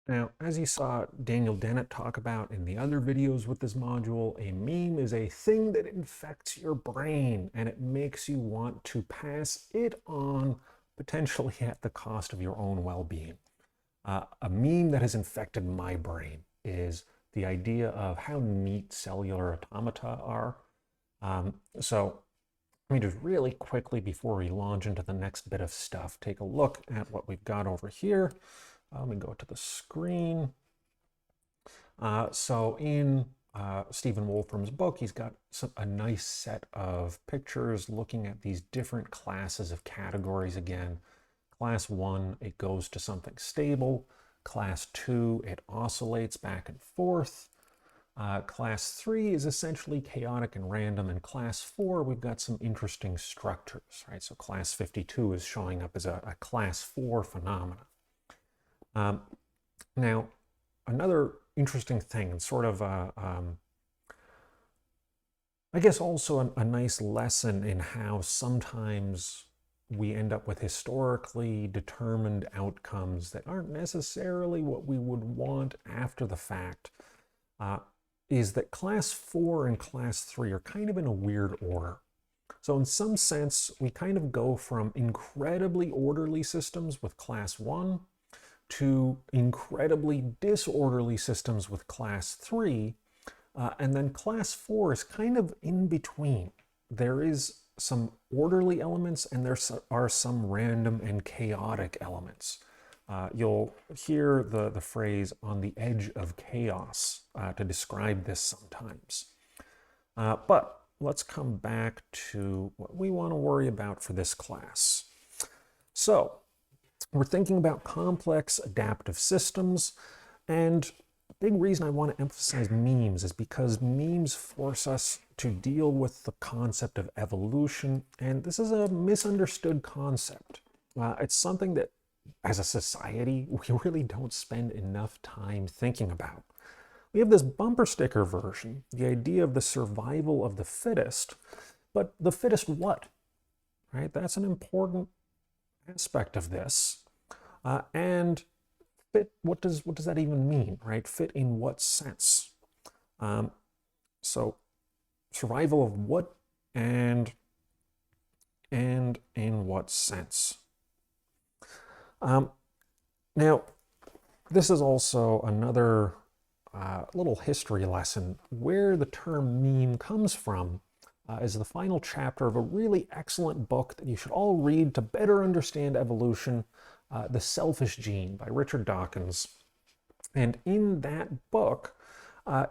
Now, as you saw Daniel Dennett talk about in the other videos with this module, a meme is a thing that infects your brain and it makes you want to pass it on, potentially at the cost of your own well-being. A meme that has infected my brain is the idea of how neat cellular automata are. So let me just really quickly, before we launch into the next bit of stuff, take a look at what we've got over here. Let me go to the screen. So in Stephen Wolfram's book, he's got a nice set of pictures looking at these different classes of categories again. Class 1, it goes to something stable. Class 2, it oscillates back and forth. Class 3 is essentially chaotic and random. And Class 4, we've got some interesting structures, right? So Class 52 is showing up as a Class 4 phenomena. Now, another interesting thing, and sort of, I guess also a nice lesson in how sometimes we end up with historically determined outcomes that aren't necessarily what we would want after the fact, is that Class 4 and Class 3 are kind of in a weird order. So in some sense, we kind of go from incredibly orderly systems with Class 1 to incredibly disorderly systems with Class 3, and then Class 4 is kind of in between. There is some orderly elements and there are some random and chaotic elements. You'll hear the phrase "on the edge of chaos" to describe this sometimes. But let's come back to what we want to worry about for this class. So we're thinking about complex adaptive systems, and a big reason I want to emphasize memes is because memes force us to deal with the concept of evolution, and this is a misunderstood concept. It's something that, as a society, we really don't spend enough time thinking about. We have this bumper sticker version, the idea of the survival of the fittest, but the fittest what? Right? That's an important aspect of this. And fit, what does that even mean, right? Fit in what sense? So survival of what and in what sense? Now, this is also another little history lesson. Where the term meme comes from is the final chapter of a really excellent book that you should all read to better understand evolution, The Selfish Gene by Richard Dawkins. And in that book,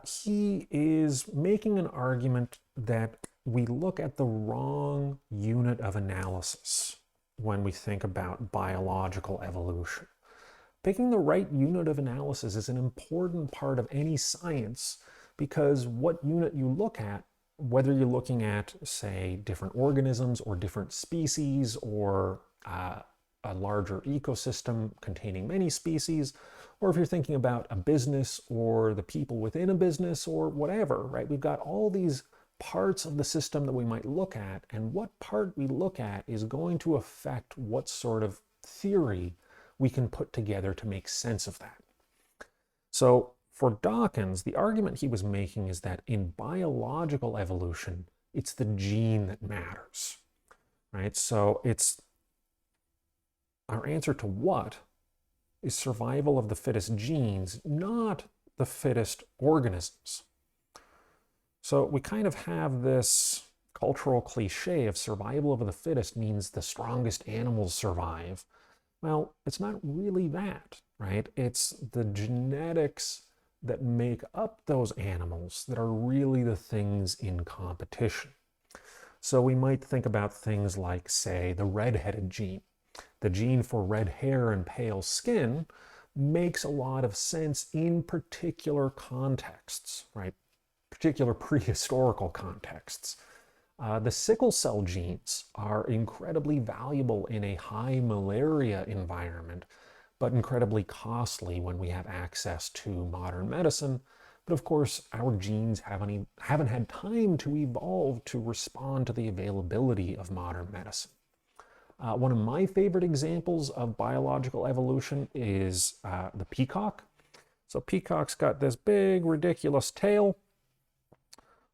he is making an argument that we look at the wrong unit of analysis when we think about biological evolution. Picking the right unit of analysis is an important part of any science, because what unit you look at, whether you're looking at, say, different organisms or different species, or a larger ecosystem containing many species, or if you're thinking about a business or the people within a business or whatever, right? We've got all these parts of the system that we might look at, and what part we look at is going to affect what sort of theory we can put together to make sense of that. So for Dawkins, the argument he was making is that in biological evolution, it's the gene that matters, right? So it's our answer to what is survival of the fittest genes, not the fittest organisms. So we kind of have this cultural cliche of survival of the fittest means the strongest animals survive. Well, it's not really that, right? It's the genetics that make up those animals that are really the things in competition. So we might think about things like, say, the red-headed gene. The gene for red hair and pale skin makes a lot of sense in particular contexts, right? Particular prehistorical contexts. The sickle cell genes are incredibly valuable in a high malaria environment, but incredibly costly when we have access to modern medicine. But of course, our genes haven't had time to evolve to respond to the availability of modern medicine. One of my favorite examples of biological evolution is the peacock. So peacock's got this big, ridiculous tail.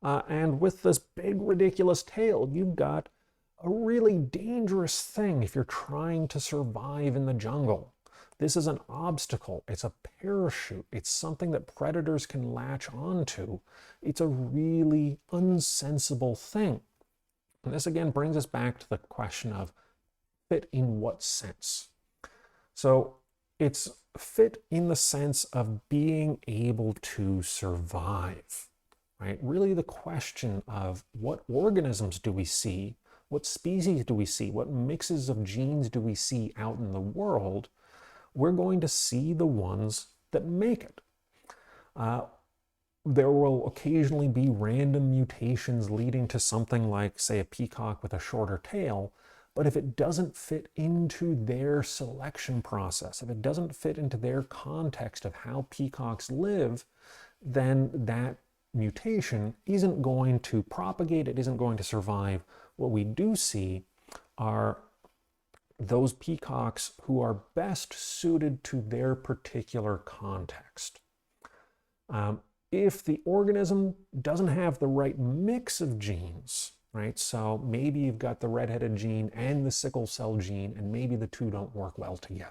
And with this big, ridiculous tail, you've got a really dangerous thing if you're trying to survive in the jungle. This is an obstacle. It's a parachute. It's something that predators can latch onto. It's a really unsensible thing. And this again brings us back to the question of fit in what sense? So it's fit in the sense of being able to survive, right? Really the question of what organisms do we see? What species do we see? What mixes of genes do we see out in the world? We're going to see the ones that make it. There will occasionally be random mutations leading to something like, say, a peacock with a shorter tail, but if it doesn't fit into their selection process, if it doesn't fit into their context of how peacocks live, then that mutation isn't going to propagate, it isn't going to survive. What we do see are those peacocks who are best suited to their particular context. If the organism doesn't have the right mix of genes, right? So maybe you've got the redheaded gene and the sickle cell gene, and maybe the two don't work well together.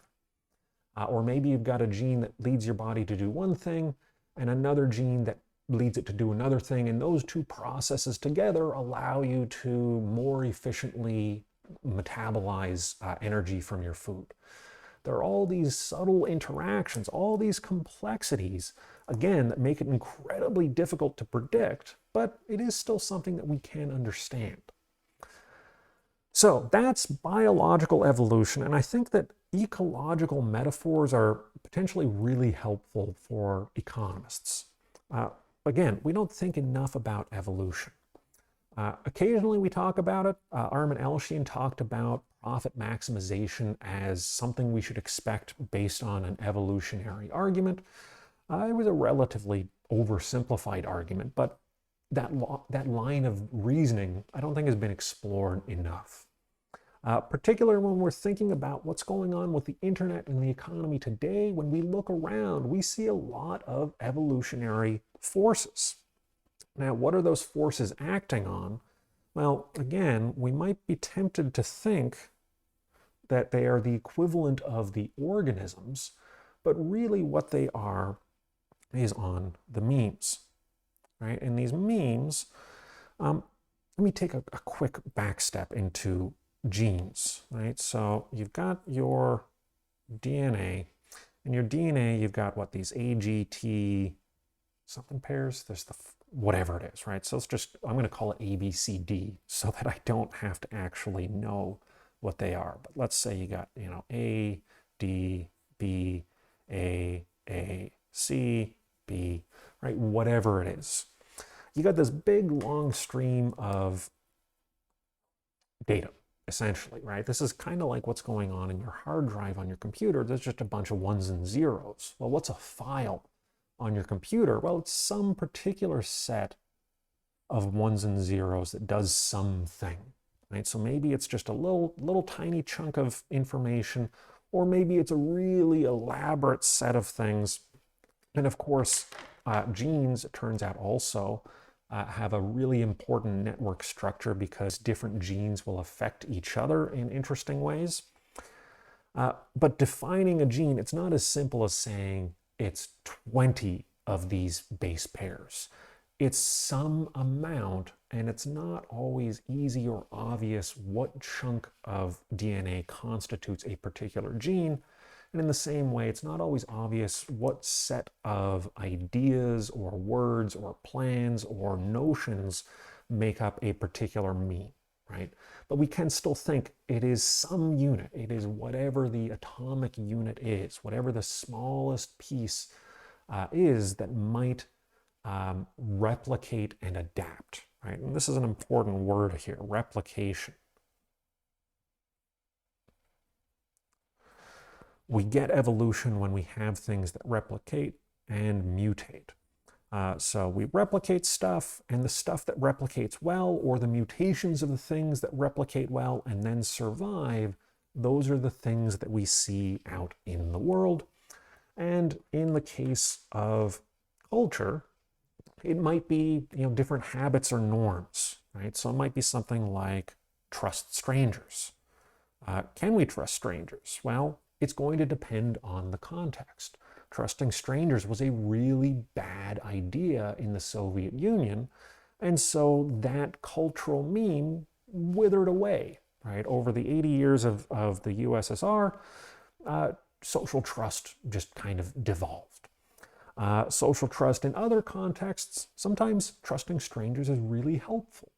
Or maybe you've got a gene that leads your body to do one thing and another gene that leads it to do another thing, and those two processes together allow you to more efficiently metabolize energy from your food. There are all these subtle interactions, all these complexities, again, that make it incredibly difficult to predict, but it is still something that we can understand. So that's biological evolution, and I think that ecological metaphors are potentially really helpful for economists. Again, we don't think enough about evolution. Occasionally we talk about it. Armin Elshien talked about profit maximization as something we should expect based on an evolutionary argument. It was a relatively oversimplified argument, but that line of reasoning I don't think has been explored enough. Particularly when we're thinking about what's going on with the internet and the economy today, when we look around, we see a lot of evolutionary forces. Now, what are those forces acting on? Well, again, we might be tempted to think that they are the equivalent of the organisms, but really what they are is on the memes, right? And these memes, let me take a quick back step into genes, right? So you've got your DNA, and your DNA, you've got what, these AGT something pairs? There's the whatever it is, right? So it's just, I'm going to call it ABCD so that I don't have to actually know what they are. But let's say you got, A, D, B, A, C, B, right? Whatever it is. You got this big long stream of data, essentially, right? This is kind of like what's going on in your hard drive on your computer. There's just a bunch of ones and zeros. Well, what's a file on your computer? Well, it's some particular set of ones and zeros that does something, right? So maybe it's just a little tiny chunk of information, or maybe it's a really elaborate set of things. And of course, genes, it turns out, also have a really important network structure because different genes will affect each other in interesting ways. But defining a gene, it's not as simple as saying it's 20 of these base pairs. It's some amount, and it's not always easy or obvious what chunk of DNA constitutes a particular gene. And in the same way, it's not always obvious what set of ideas or words or plans or notions make up a particular meme, right? But we can still think it is some unit. It is whatever the atomic unit is, whatever the smallest piece is that might replicate and adapt, right? And this is an important word here, replication. We get evolution when we have things that replicate and mutate. So we replicate stuff, and the stuff that replicates well, or the mutations of the things that replicate well and then survive, those are the things that we see out in the world. And in the case of culture, it might be, different habits or norms, right? So it might be something like trust strangers. Can we trust strangers? Well, it's going to depend on the context. Trusting strangers was a really bad idea in the Soviet Union, and so that cultural meme withered away, right? Over the 80 years of the USSR, social trust just kind of devolved. Social trust in other contexts, sometimes trusting strangers is really helpful.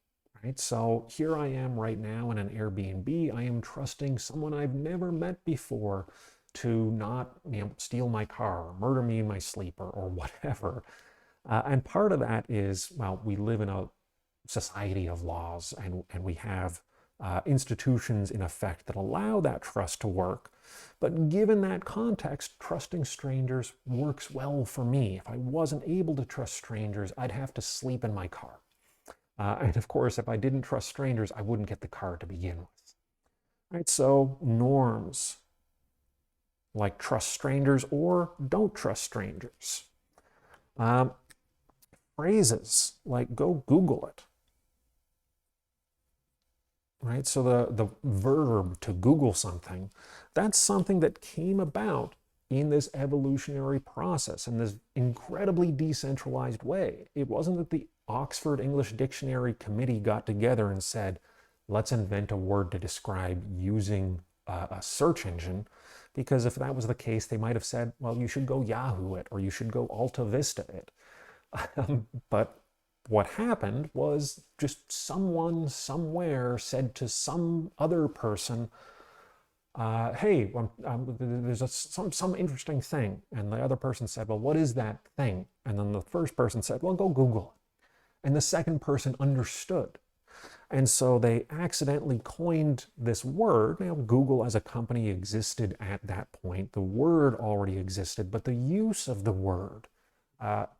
Right? So here I am right now in an Airbnb. I am trusting someone I've never met before to not, steal my car or murder me in my sleep or whatever. And part of that is, well, we live in a society of laws and we have institutions in effect that allow that trust to work. But given that context, trusting strangers works well for me. If I wasn't able to trust strangers, I'd have to sleep in my car. And of course, if I didn't trust strangers, I wouldn't get the car to begin with. Right? So norms like trust strangers or don't trust strangers. Phrases like go Google it. Right? So the verb to Google something, that's something that came about in this evolutionary process in this incredibly decentralized way. It wasn't that the Oxford English Dictionary Committee got together and said, let's invent a word to describe using a search engine, because if that was the case, they might have said, well, you should go Yahoo it, or you should go Alta Vista it. But what happened was just someone somewhere said to some other person, hey, there's some interesting thing. And the other person said, well, what is that thing? And then the first person said, well, go Google it. And the second person understood. And so they accidentally coined this word. Google as a company existed at that point. The word already existed, but the use of the word at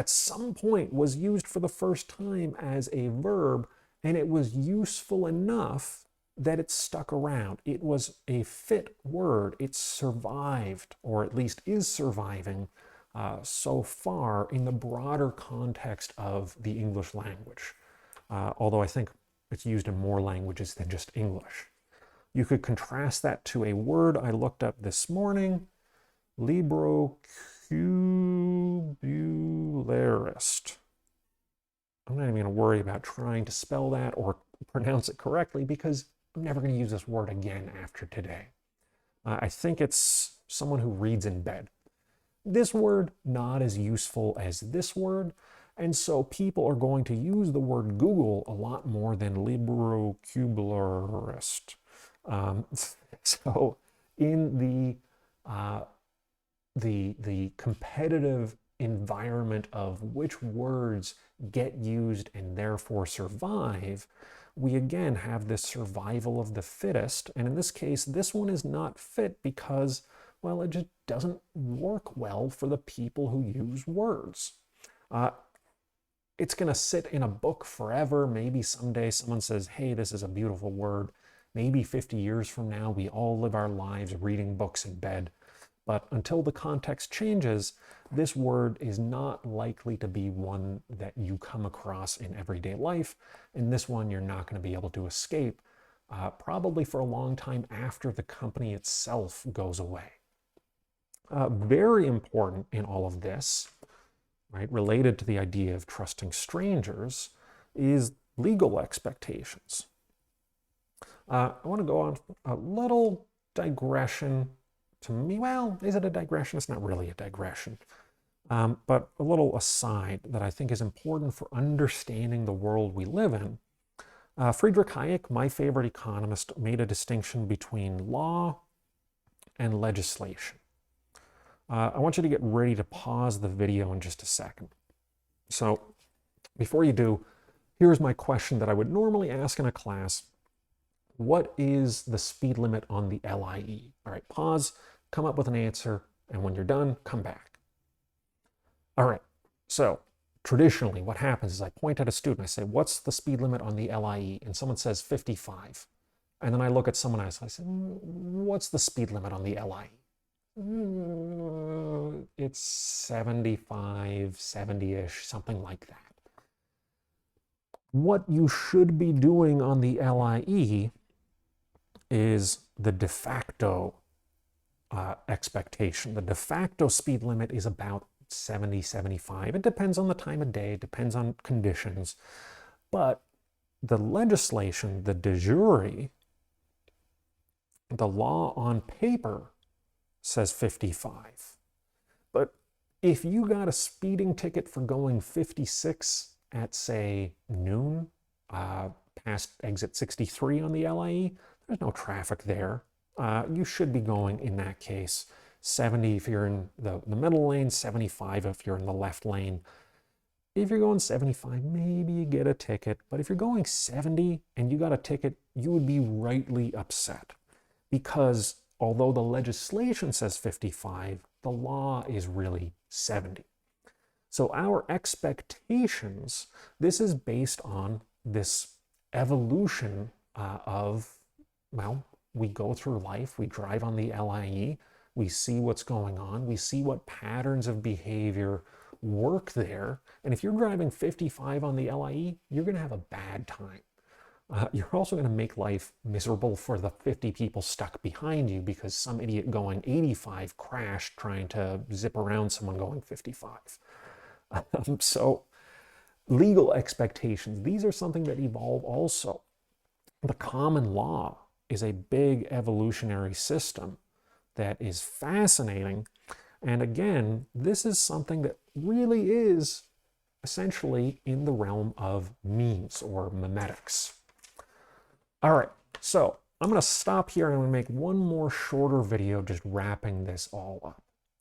some point was used for the first time as a verb, and it was useful enough that it stuck around. It was a fit word. It survived, or at least is surviving, so far in the broader context of the English language, although I think it's used in more languages than just English. You could contrast that to a word I looked up this morning, librocubularist. I'm not even going to worry about trying to spell that or pronounce it correctly because I'm never going to use this word again after today. I think it's someone who reads in bed. This word, not as useful as this word, and so people are going to use the word Google a lot more than librocubularist. So in the competitive environment of which words get used and therefore survive, we again have this survival of the fittest. And in this case, this one is not fit because, well, it just doesn't work well for the people who use words. It's going to sit in a book forever. Maybe someday someone says, hey, this is a beautiful word. Maybe 50 years from now, we all live our lives reading books in bed. But until the context changes, this word is not likely to be one that you come across in everyday life. And this one you're not going to be able to escape, probably for a long time after the company itself goes away. Very important in all of this, right, related to the idea of trusting strangers, is legal expectations. I want to go on a little digression. To me, well, is it a digression? It's not really a digression, but a little aside that I think is important for understanding the world we live in. Friedrich Hayek, my favorite economist, made a distinction between law and legislation. I want you to get ready to pause the video in just a second. So before you do, here's my question that I would normally ask in a class. What is the speed limit on the LIE? All right, pause, come up with an answer, and when you're done, come back. All right, so traditionally what happens is I point at a student, I say, what's the speed limit on the LIE? And someone says 55. And then I look at someone else, I say, what's the speed limit on the LIE? It's 75, 70-ish, something like that. What you should be doing on the LIE is the de facto expectation. The de facto speed limit is about 70, 75. It depends on the time of day, it depends on conditions. But the legislation, the de jure, the law on paper says 55. But if you got a speeding ticket for going 56 at, say, noon, past exit 63 on the LIE, there's no traffic there. You should be going, in that case, 70 if you're in the middle lane, 75 if you're in the left lane. If you're going 75, maybe you get a ticket. But if you're going 70 and you got a ticket, you would be rightly upset. Because although the legislation says 55, the law is really 70. So our expectations, this is based on this evolution of, well, we go through life, we drive on the LIE, we see what's going on, we see what patterns of behavior work there. And if you're driving 55 on the LIE, you're going to have a bad time. You're also going to make life miserable for the 50 people stuck behind you because some idiot going 85 crashed trying to zip around someone going 55. So legal expectations, these are something that evolve also. The common law is a big evolutionary system that is fascinating. And again, this is something that really is essentially in the realm of memes or memetics. All right, so I'm going to stop here and I'm going to make one more shorter video just wrapping this all up.